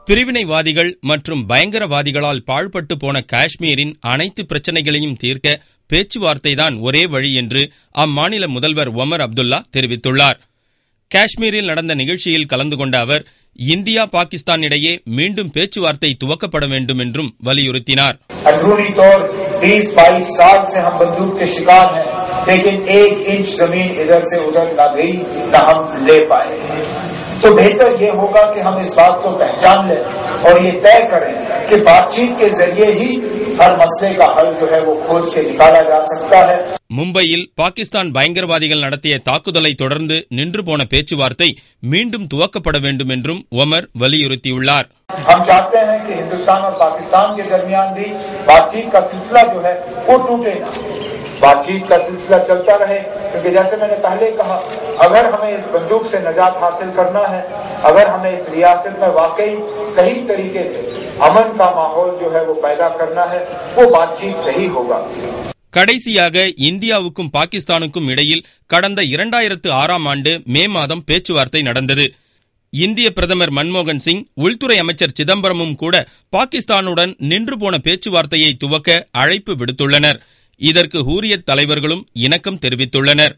பிரிவினைவாதிகள் மற்றும் பயங்கரவாதிகளால் பாழ்பட்டு போன காஷ்மீரின் அனைத்து பிரச்சினைகளையும் தீர்க்க பேச்சுவார்த்தைதான் ஒரே வழி என்று அம்மாநில முதல்வர் ஒமர் அப்துல்லா தெரிவித்துள்ளார். காஷ்மீரில் நடந்த நிகழ்ச்சியில் கலந்து கொண்ட அவர் இந்தியா பாகிஸ்தான் இடையே மீண்டும் பேச்சுவார்த்தை துவக்கப்பட வேண்டும் என்றும் வலியுறுத்தினார். लेकिन एक इंच जमीन इधर से उधर न गई न हम ले पाए, तो बेहतर ये होगा कि हम इस बात को पहचान लें और ये तय करें कि बातचीत के जरिए ही हर मसले का हल जो है वो खोज के निकाला जा सकता है. மும்பையில் பாகிஸ்தான் பயங்கரவாதிகள் நடத்திய தாக்குதலை தொடர்ந்து நின்று போன பேச்சுவார்த்தை மீண்டும் துவக்கப்பட வேண்டும் என்றும் ஒமர் வலியுறுத்தியுள்ளார். हम चाहते हैं कि हिंदुस्तान और पाकिस्तान के दरमियान भी बातचीत का सिलसिला जो है वो टूटे ना, बातचीत का सिलसिला चलता रहे, क्योंकि जैसे मैंने पहले कहा, अगर हमें इस बंदूक से निजात हासिल करना है, अगर हमें इस रियासत में वाकई सही तरीके से अमन का माहौल जो है वो पैदा करना है, वो बातचीत सही होगा. கடைசியாக இந்தியாவுக்கும் பாகிஸ்தானுக்கும் இடையில் கடந்த 2006ஆம் ஆண்டு மே மாதம் பேச்சுவார்த்தை நடந்தது. இந்திய பிரதமர் மன்மோகன் சிங், உள்துறை அமைச்சர் சிதம்பரமும் கூட பாகிஸ்தானுடன் நின்று போன பேச்சுவார்த்தையை துவக்க அழைப்பு விடுத்துள்ளனர். இதற்கு ஹூரியத் தலைவர்களும் இணக்கம் தெரிவித்துள்ளனர்.